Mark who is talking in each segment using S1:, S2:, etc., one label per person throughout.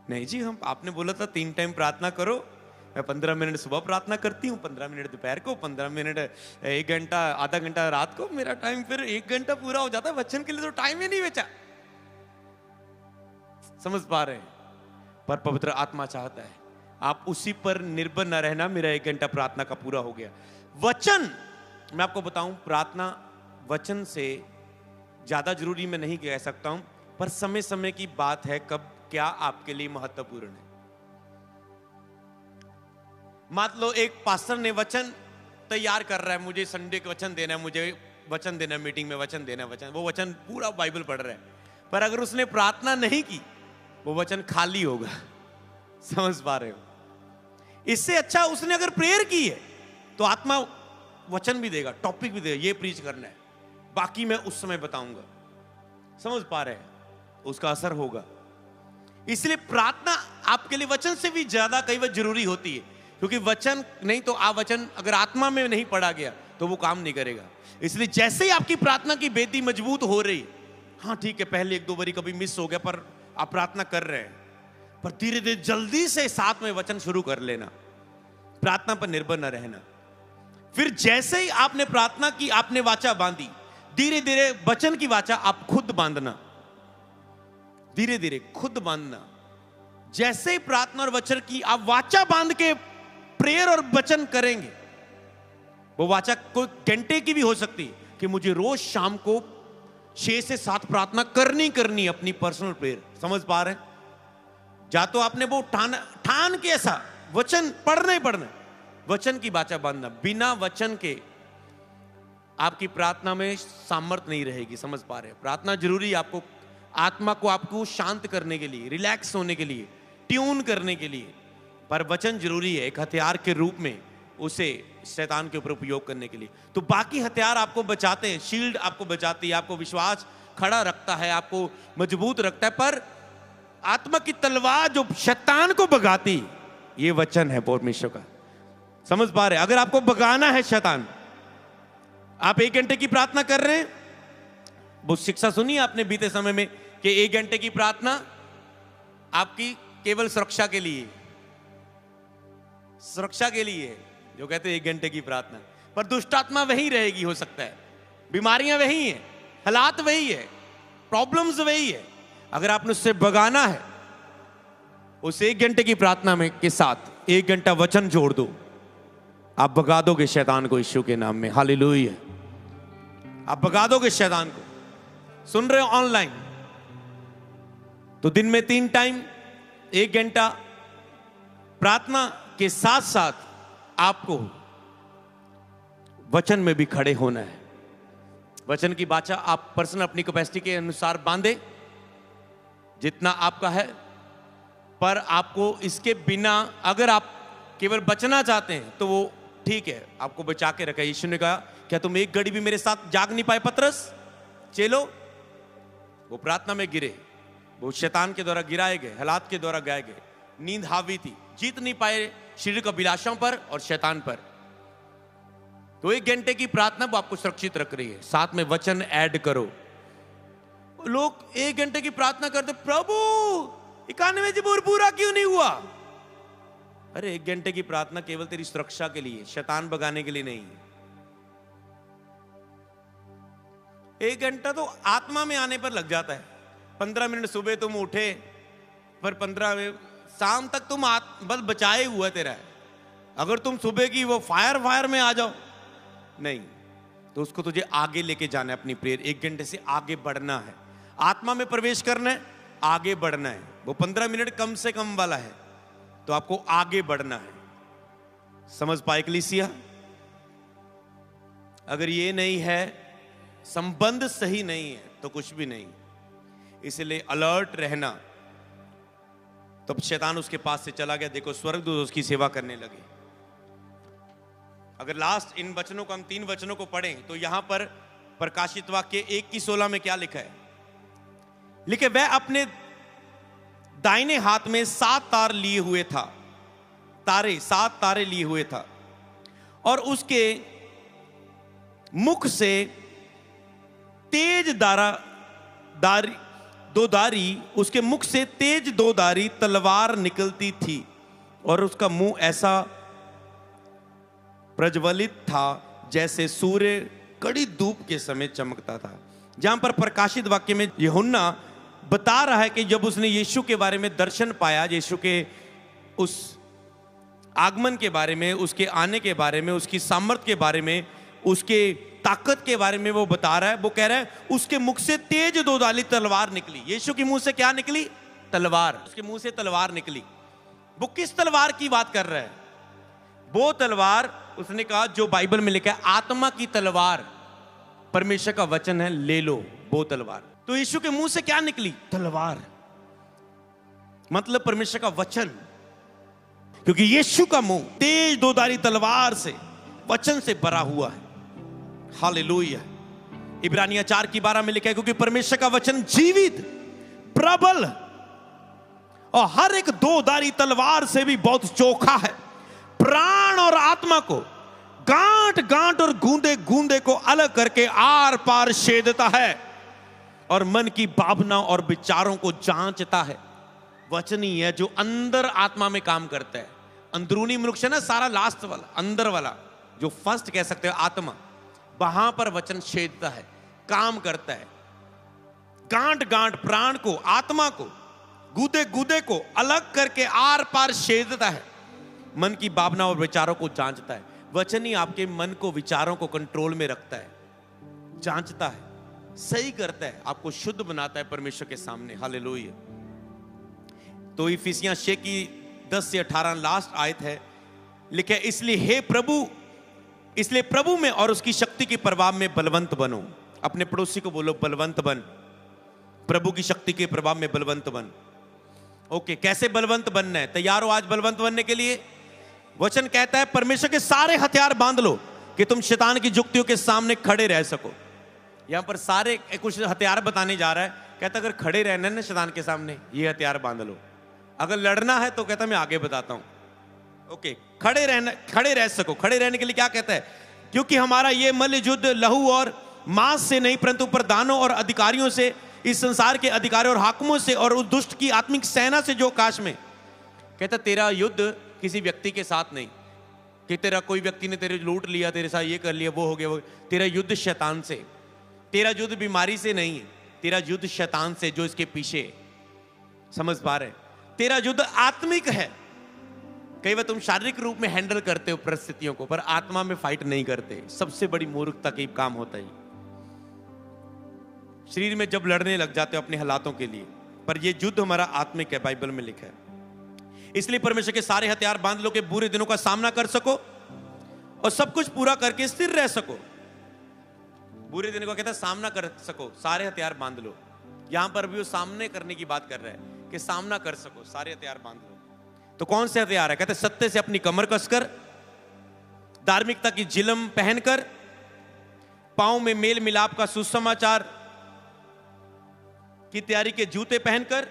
S1: नहीं जी, हम आपने बोला था 3 टाइम प्रार्थना करो। मैं 15 मिनट सुबह प्रार्थना करती हूँ, 15 मिनट दोपहर को, 15 मिनट 1 घंटा, आधा घंटा रात को। मेरा टाइम फिर 1 घंटा पूरा हो जाता है, वचन के लिए तो टाइम ही नहीं बचा। समझ पा रहे हैं? पर पवित्र आत्मा चाहता है आप उसी पर निर्भर न रहना। मेरा 1 घंटा प्रार्थना का पूरा हो गया। वचन, मैं आपको बताऊं, प्रार्थना वचन से ज्यादा जरूरी मैं नहीं कह सकता हूं, पर समय समय की बात है कब क्या आपके लिए महत्वपूर्ण है। मान लो एक पास्टर ने वचन तैयार कर रहा है, मुझे संडे का वचन देना है, मुझे वचन देना है, मीटिंग में वचन देना है, वचन, वो वचन पूरा बाइबल पढ़ रहा है, पर अगर उसने प्रार्थना नहीं की वो वचन खाली होगा। समझ पा रहे हो? इससे अच्छा उसने अगर प्रेयर की है तो आत्मा वचन भी देगा, टॉपिक भी देगा, ये प्रीच करना है, बाकी मैं उस समय बताऊंगा। समझ पा रहे हैं? उसका असर होगा। इसलिए प्रार्थना आपके लिए वचन से भी ज्यादा कई बार जरूरी होती है, क्योंकि वचन नहीं तो वचन अगर आत्मा में नहीं पढ़ा गया तो वो काम नहीं करेगा। इसलिए जैसे ही आपकी प्रार्थना की बेदी मजबूत हो रही, हाँ ठीक है, पहले 1-2 बारी कभी मिस हो गया, पर आप प्रार्थना कर रहे हैं, पर धीरे धीरे जल्दी से साथ में वचन शुरू कर लेना, प्रार्थना पर निर्भर न रहना। फिर जैसे ही आपने प्रार्थना की, आपने वाचा बांधी, धीरे धीरे वचन की वाचा आप खुद बांधना, धीरे धीरे खुद बांधना। जैसे ही प्रार्थना और वचन की आप वाचा बांध के प्रेयर और वचन करेंगे, वो वाचा कोई घंटे की भी हो सकती है कि मुझे रोज शाम को 6 से 7 प्रार्थना करनी अपनी पर्सनल प्रेयर। समझ पा रहे हैं? जा तो आपने वो ठान के ऐसा वचन पढ़ना ही पढ़ना, वचन की वाचा बांधना। बिना वचन के आपकी प्रार्थना में सामर्थ्य नहीं रहेगी। समझ पा रहे हैं? प्रार्थना जरूरी है आपको, आत्मा को आपको शांत करने के लिए, रिलैक्स होने के लिए, ट्यून करने के लिए, पर वचन जरूरी है एक हथियार के रूप में उसे शैतान के ऊपर उपयोग करने के लिए। तो बाकी हथियार आपको बचाते हैं, शील्ड आपको बचाती है, आपको विश्वास खड़ा रखता है, आपको मजबूत रखता है, पर आत्मा की तलवार जो शैतान को भगाती, ये वचन है परमेश्वर का। समझ पा रहे हैं? अगर आपको भगाना है शैतान, आप 1 घंटे की प्रार्थना कर रहे हैं, वो शिक्षा सुनी आपने बीते समय में कि 1 घंटे की प्रार्थना आपकी केवल सुरक्षा के लिए, सुरक्षा के लिए जो कहते हैं 1 घंटे की प्रार्थना, पर दुष्ट आत्मा वही रहेगी। हो सकता है बीमारियां वही हैं, हालात वही है, प्रॉब्लम्स वही है। अगर आपने उससे भगाना है, उस 1 घंटे की प्रार्थना में के साथ 1 घंटा वचन जोड़ दो, आप भगा दोगे शैतान को यीशु के नाम में। हालेलुया! आप भगा दोगे शैतान को। सुन रहे हो ऑनलाइन? तो दिन में 3 टाइम 1 घंटा प्रार्थना के साथ साथ आपको वचन में भी खड़े होना है। वचन की वाचा आप पर्सनल अपनी कैपेसिटी के अनुसार बांधे जितना आपका है, पर आपको इसके बिना, अगर आप केवल बचना चाहते हैं तो वो ठीक है, आपको बचा के रखा। यीशु ने कहा, क्या तुम 1 घड़ी भी मेरे साथ जाग नहीं पाए पतरस? चलो, वो प्रार्थना में गिरे, वो शैतान के द्वारा गिराए गए, हालात के द्वारा गाए गए, नींद हावी थी, जीत नहीं पाए शरीर की अभिलाषाओं पर और शैतान पर। तो 1 घंटे की प्रार्थना वो आपको सुरक्षित रख रही है, साथ में वचन ऐड करो। लोग 1 घंटे की प्रार्थना करते, प्रभु 91 जबूर पूरा क्यों नहीं हुआ? अरे 1 घंटे की प्रार्थना केवल तेरी सुरक्षा के लिए, शैतान भगाने के लिए नहीं। 1 घंटा तो आत्मा में आने पर लग जाता है। 15 मिनट सुबह तुम उठे, पर 15 मिनट शाम तक तुम बस बचाए हुआ तेरा है। अगर तुम सुबह की वो फायर में आ जाओ, नहीं, तो उसको तुझे आगे लेके जाना है। अपनी प्रेयर 1 घंटे से आगे बढ़ना है, आत्मा में प्रवेश करना है, आगे बढ़ना है। वो 15 मिनट कम से कम वाला है, तो आपको आगे बढ़ना है। समझ पाए कलीसिया? अगर ये नहीं है, संबंध सही नहीं है, तो कुछ भी नहीं। इसलिए अलर्ट रहना। तब शैतान उसके पास से चला गया। देखो, स्वर्गदूत उसकी सेवा करने लगे। अगर लास्ट इन वचनों को, हम 3 वचनों को पढ़ें, तो यहां पर प्रकाशित वाक्य 1:16 में क्या लिखा है? लिखे, वह अपने दाहिने हाथ में 7 तार लिए हुए था, 7 तारे लिए हुए था, और उसके मुख से तेज दोधारी, उसके मुख से तेज दोधारी तलवार निकलती थी और उसका मुंह ऐसा प्रज्वलित था जैसे सूर्य कड़ी धूप के समय चमकता था। जहां पर प्रकाशित वाक्य में यूहन्ना बता रहा है कि जब उसने यीशु के बारे में दर्शन पाया, यीशु के उस आगमन के बारे में, उसके आने के बारे में, उसकी सामर्थ के बारे में, उसके ताकत के बारे में वो बता रहा है। वो कह रहा है उसके मुख से तेज दोधारी तलवार निकली। यीशु के मुंह से क्या निकली? तलवार। उसके मुंह से तलवार निकली। वो किस तलवार की बात कर रहा है? वो तलवार, उसने कहा जो बाइबल में लिखा है आत्मा की तलवार, परमेश्वर का वचन है, ले लो वो तलवार। तो यीशु के मुंह से क्या निकली? तलवार, मतलब परमेश्वर का वचन। क्योंकि यीशु का मुंह तेज दोधारी तलवार से, वचन से भरा हुआ है। हालेलुया। इब्रानिया 4:12 में लिखा है क्योंकि परमेश्वर का वचन जीवित, प्रबल और हर एक दोधारी तलवार से भी बहुत चोखा है, प्राण और आत्मा को, गांठ गांठ और गूंदे गूंदे को अलग करके आर पार छेदता है और मन की भावना और विचारों को जांचता है। वचन ही है जो अंदर आत्मा में काम करता है। अंदरूनी मनुष्य है ना, सारा लास्ट वाला, अंदर वाला जो फर्स्ट कह सकते हो आत्मा, वहां पर वचन छेदता है, काम करता है। गांठ गांठ प्राण को, आत्मा को, गूदे गूदे को अलग करके आर पार छेदता है, मन की भावना और विचारों को जांचता है। वचन ही आपके मन को, विचारों को कंट्रोल में रखता है, जांचता है, सही करता है, आपको शुद्ध बनाता है परमेश्वर के सामने। हालेलुया। तो इफिसियां 6 की 10 से 18 लास्ट आयत है, लिखे इसलिए प्रभु में और उसकी शक्ति के प्रभाव में बलवंत बनो। अपने पड़ोसी को बोलो बलवंत बन, प्रभु की शक्ति के प्रभाव में बलवंत बन। ओके, कैसे बलवंत बनना है? तैयार हो आज बलवंत बनने के लिए? वचन कहता है परमेश्वर के सारे हथियार बांध लो कि तुम शैतान की युक्तियों के सामने खड़े रह सको। यहां पर सारे कुछ हथियार बताने जा रहा है। कहता अगर खड़े रहना है ना शैतान के सामने, ये हथियार बांध लो। अगर लड़ना है तो कहता मैं आगे बताता हूं। ओके, खड़े रह सको। खड़े रहने के लिए क्या कहता है? क्योंकि हमारा ये मल्ल युद्ध लहू और मांस से नहीं परंतु प्रधानों और अधिकारियों से, इस संसार के अधिकारियों और हाकिमों से और उस दुष्ट की आत्मिक सेना से जो आकाश में। कहता तेरा युद्ध किसी व्यक्ति के साथ नहीं कि तेरा कोई व्यक्ति ने तेरे लूट लिया, तेरे साथ ये कर लिया, वो हो गया, वो। तेरा युद्ध शैतान से। तेरा युद्ध बीमारी से नहीं है, तेरा युद्ध शैतान से जो इसके पीछे है। समझ पा रहे? तेरा युद्ध आत्मिक है। कई बार तुम शारीरिक रूप में हैंडल करते हो परिस्थितियों को, पर आत्मा में फाइट नहीं करते। सबसे बड़ी मूर्खता का काम होता है। शरीर में जब लड़ने लग जाते हो अपने हालातों के लिए, पर यह युद्ध हमारा आत्मिक है, बाइबल में लिखा है। इसलिए परमेश्वर के सारे हथियार बांध लो कि बुरे दिनों का सामना कर सको और सब कुछ पूरा करके स्थिर रह सको। बुरे दिनों का कहता है सामना कर सको, सारे हथियार बांध लो। यहां पर भी वो सामने करने की बात कर रहा है कि सामना कर सको, सारे हथियार बांध लो। तो कौन से हथियार है? कहते सत्य से अपनी कमर कसकर, धार्मिकता की जिलम पहनकर, पांव में मेल मिलाप का सुसमाचार की तैयारी के जूते पहनकर,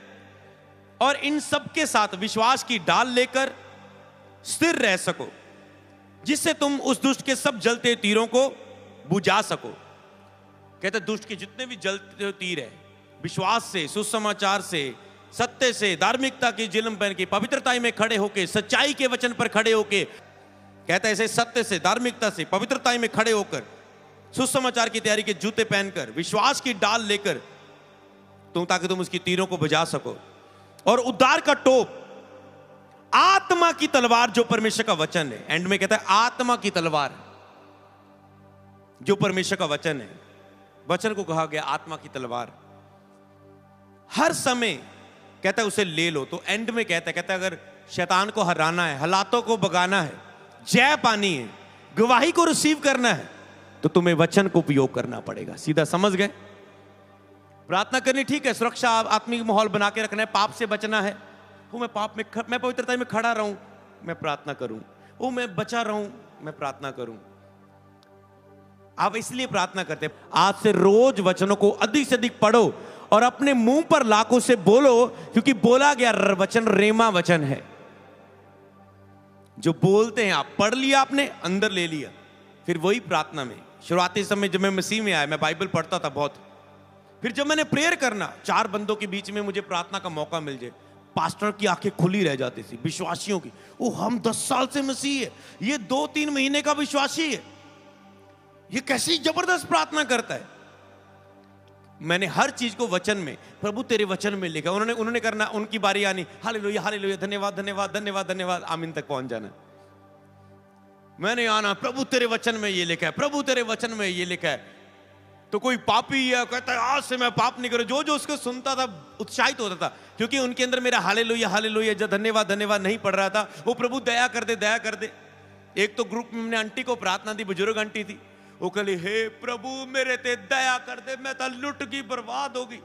S1: और इन सब के साथ विश्वास की डाल लेकर स्थिर रह सको, जिससे तुम उस दुष्ट के सब जलते तीरों को बुझा सको। कहते दुष्ट के जितने भी जलते तीर है, विश्वास से, सुसमाचार से, सत्य से, धार्मिकता की जिलम पहन के, पवित्रता में खड़े होके, सच्चाई के वचन पर खड़े होके, कहता है ऐसे सत्य से, धार्मिकता से, पवित्रता में खड़े होकर, सुसमाचार की तैयारी के जूते पहनकर, विश्वास की डाल लेकर, ताकि तुम उसकी तीरों को बुझा सको, और उद्धार का टोप, आत्मा की तलवार जो परमेश्वर का वचन है। एंड में कहता है आत्मा की तलवार जो परमेश्वर का वचन है। वचन को कहा गया आत्मा की तलवार। हर समय कहता है उसे ले लो। तो एंड में कहता है अगर शैतान को हराना है, हालातों को भगाना है, जय पानी है, गवाही को रिसीव करना है, तो तुम्हें वचन को उपयोग करना पड़ेगा। सीधा समझ गए? प्रार्थना करनी ठीक है, सुरक्षा आत्मिक माहौल बना के रखना है, पाप से बचना है। वो मैं पाप में, मैं पवित्रता में खड़ा रहूं, मैं प्रार्थना करूं। वो मैं बचा रहूं, मैं प्रार्थना करूं। आप इसलिए प्रार्थना करते हैं। आज से रोज वचनों को अधिक से अधिक पढ़ो और अपने मुंह पर लाखों से बोलो, क्योंकि बोला गया वचन रेमा वचन है। जो बोलते हैं आप, पढ़ लिया आपने, अंदर ले लिया, फिर वही प्रार्थना में। शुरुआती समय जब मैं मसीह में आया, मैं बाइबल पढ़ता था बहुत, फिर जब मैंने प्रेयर करना, 4 बंदों के बीच में मुझे प्रार्थना का मौका मिल जाए, पास्टर की आंखें खुली रह जाती थी, विश्वासियों की। ओ, हम 10 साल से मसीह है, ये 2-3 महीने का विश्वासी है, ये कैसी जबरदस्त प्रार्थना करता है। मैंने हर चीज को वचन में, प्रभु तेरे वचन में लिखा। उन्होंने करना, उनकी बारी आनी, हालेलुया हालेलुया, धन्यवाद धन्यवाद धन्यवाद धन्यवाद, आमीन तक पहुंच जाना। मैंने आना, प्रभु तेरे वचन में ये लिखा है, प्रभु तेरे वचन में ये लिखा है। तो कोई पापी है, कहता है आज से मैं पाप नहीं करूं। जो उसको सुनता था उत्साहित होता था, क्योंकि उनके अंदर मेरा हालेलुया हालेलुया जो धन्यवाद धन्यवाद नहीं पढ़ रहा था। वो प्रभु दया कर दे दया कर दे। एक तो ग्रुप में हमने आंटी को प्रार्थना दी, बुजुर्ग आंटी थी, वो कहली हे प्रभु मेरे ते दया कर दे, मैं तो लुट गई, बर्बाद होगी।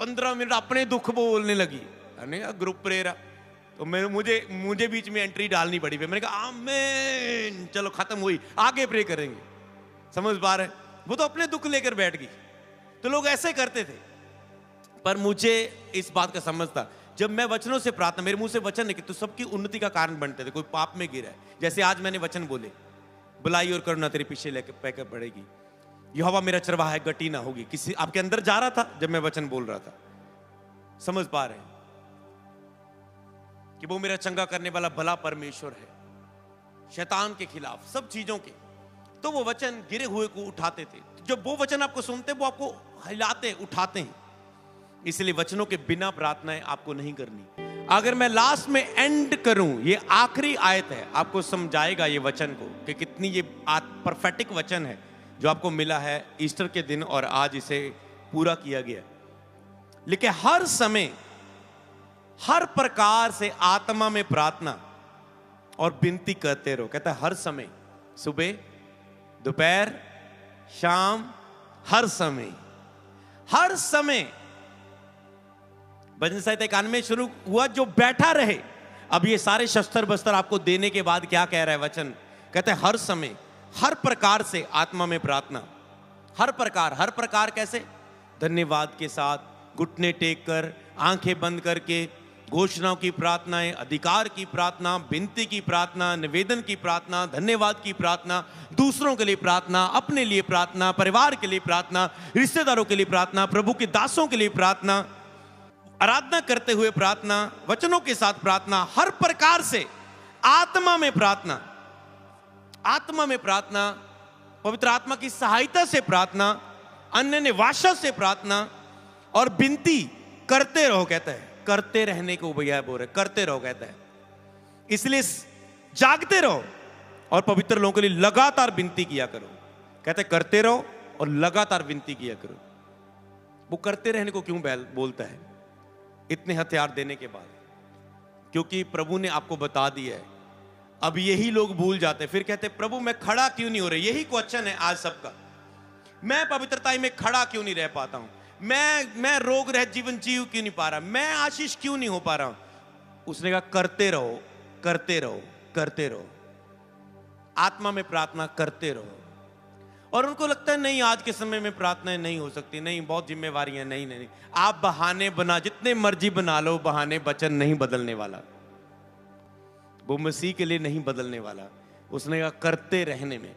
S1: 15 मिनट अपने दुख बोलने लगी, ग्रुप प्रेयर। तो मुझे बीच में एंट्री डालनी पड़ी। मैंने कहा आमीन, चलो खत्म हुई, आगे प्रे करेंगे। समझ पा रहे, वो तो अपने दुख लेकर बैठ गई। तो लोग ऐसे करते थे, पर मुझे इस बात का समझ था, जब मैं वचनों से प्रार्थना, मेरे मुंह से वचन निकले तो सबकी उन्नति का कारण बनते थे। कोई पाप में गिरा है, जैसे आज मैंने वचन बोले, बुलाई और करुणा तेरे पीछे लेकर पैकर पड़ेगी, यहोवा मेरा चरवाहा है, गटी ना होगी। किसी आपके अंदर जा रहा था जब मैं वचन बोल रहा था। समझ पा रहे हैं कि वो मेरा चंगा करने वाला भला परमेश्वर है, शैतान के खिलाफ सब चीजों के। तो वो वचन गिरे हुए को उठाते थे। जब वो वचन आपको सुनते, वो आपको हिलाते उठाते हैं। इसलिए वचनों के बिना प्रार्थनाएं आपको नहीं करनी। अगर मैं लास्ट में एंड करूं, ये आखिरी आयत है, आपको समझाएगा ये वचन को कि कितनी ये परफेक्ट वचन है जो आपको मिला है ईस्टर के दिन, और आज इसे पूरा किया गया। लेकिन हर समय हर प्रकार से आत्मा में प्रार्थना और विनती करते रहो। कहता है हर समय, सुबह दोपहर शाम, हर समय हर समय। भजन संहिता 91 शुरू हुआ, जो बैठा रहे। अब ये सारे शस्त्र बस्तर आपको देने के बाद क्या कह रहा है वचन? कहते हैं हर समय हर प्रकार से आत्मा में प्रार्थना। हर प्रकार कैसे? धन्यवाद के साथ, घुटने टेक कर, आंखें बंद करके, घोषणाओं की प्रार्थनाएं, अधिकार की प्रार्थना, विनती की प्रार्थना, निवेदन की प्रार्थना, धन्यवाद की प्रार्थना, दूसरों के लिए प्रार्थना, अपने लिए प्रार्थना, परिवार के लिए प्रार्थना, रिश्तेदारों के लिए प्रार्थना, प्रभु के दासों के लिए प्रार्थना, आराधना करते हुए प्रार्थना, वचनों के साथ प्रार्थना, हर प्रकार से आत्मा में प्रार्थना। आत्मा में प्रार्थना, पवित्र आत्मा की सहायता से प्रार्थना, अन्य निवासा से प्रार्थना और विनती करते रहो। कहता है करते रहने को भैया बोल रहे, करते रहो कहता है। इसलिए जागते रहो और पवित्र लोगों के लिए लगातार विनती किया करो। कहते हैं करते रहो और लगातार विनती किया करो। वो करते रहने को क्यों बोलता है इतने हथियार देने के बाद? क्योंकि प्रभु ने आपको बता दिया है। अब यही लोग भूल जाते हैं, फिर कहते प्रभु मैं खड़ा क्यों नहीं हो रहा। यही क्वेश्चन है आज सबका, मैं पवित्रता में खड़ा क्यों नहीं रह पाता हूं, मैं रोग रहित जीवन जीव क्यों नहीं पा रहा, मैं आशीष क्यों नहीं हो पा रहा हूं। उसने कहा करते रहो करते रहो करते रहो, आत्मा में प्रार्थना करते रहो। और उनको लगता है नहीं आज के समय में प्रार्थनाएं नहीं हो सकती, नहीं बहुत जिम्मेवारियां, नहीं। आप बहाने बना जितने मर्जी बना लो, बहाने वचन नहीं बदलने वाला, वो मसीह के लिए नहीं बदलने वाला। उसने कहा करते रहने में।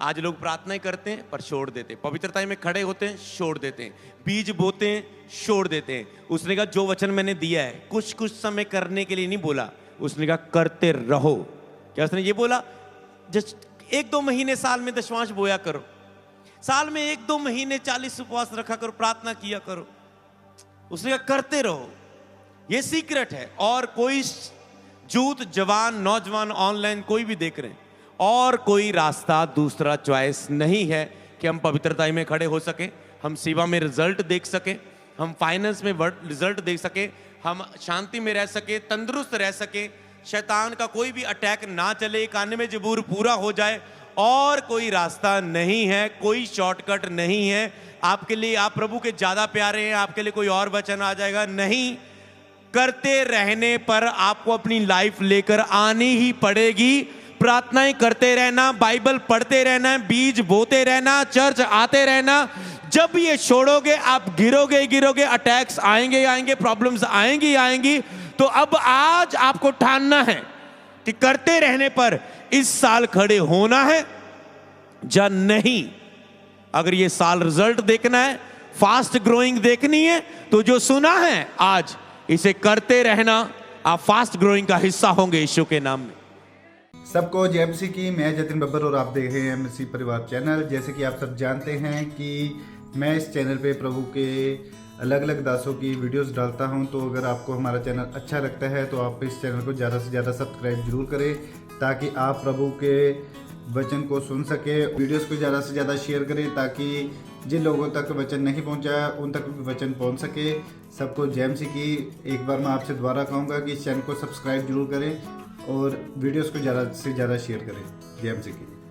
S1: आज लोग प्रार्थनाएं करते हैं पर छोड़ देते हैं, पवित्रता में खड़े होते हैं छोड़ देते हैं, बीज बोते हैं छोड़ देते हैं। उसने कहा जो वचन मैंने दिया है कुछ समय करने के लिए नहीं बोला, उसने कहा करते रहो। क्या उसने ये बोला जस्ट 1-2 महीने साल में दशमांश बोया करो, साल में 1-2 महीने 40 उपवास रखा करो, प्रार्थना किया करो। उसने कहा करते रहो, ये सीक्रेट है। और कोई यूथ, जवान, नौजवान, ऑनलाइन कोई भी देख रहे हैं, और कोई रास्ता दूसरा चॉइस नहीं है कि हम पवित्रता में खड़े हो सके, हम सेवा में रिजल्ट देख सके, हम फाइनेंस में रिजल्ट देख सके, हम शांति में रह सके, तंदुरुस्त रह सके, शैतान का कोई भी अटैक ना चले, कान में जबूर पूरा हो जाए। और कोई रास्ता नहीं है, कोई शॉर्टकट नहीं है आपके लिए। आप प्रभु के ज्यादा प्यारे हैं, आपके लिए कोई और वचन आ जाएगा नहीं। करते रहने पर आपको अपनी लाइफ लेकर आनी ही पड़ेगी। प्रार्थनाएं करते रहना, बाइबल पढ़ते रहना, बीज बोते रहना, चर्च आते रहना। जब ये छोड़ोगे आप गिरोगे, अटैक्स आएंगे, प्रॉब्लम्स आएंगी। तो अब आज आपको ठानना है कि करते रहने पर इस साल खड़े होना है या नहीं। अगर ये साल रिजल्ट देखना है, फास्ट ग्रोइंग देखनी है तो जो सुना है आज इसे करते रहना, आप फास्ट ग्रोइंग का हिस्सा होंगे यीशु के नाम में।
S2: सबको जय मसीह की। मैं जतिन बब्बर और आप देख रहे हैं मसीह परिवार चैनल। जैसे कि आप सब जानते हैं कि मैं इस चैनल पे प्रभु के अलग अलग दासों की वीडियोस डालता हूं, तो अगर आपको हमारा चैनल अच्छा लगता है तो आप इस चैनल को ज़्यादा से ज़्यादा सब्सक्राइब जरूर करें, ताकि आप प्रभु के वचन को सुन सके। वीडियोस को ज़्यादा से ज़्यादा शेयर करें ताकि जिन लोगों तक वचन नहीं पहुंचा उन तक भी वचन पहुंच सके। सबको जय मसीह की। एक बार मैं आपसे दोबारा कहूँगा कि इस चैनल को सब्सक्राइब जरूर करें और वीडियोस को ज़्यादा से ज़्यादा शेयर करें। जय मसीह की।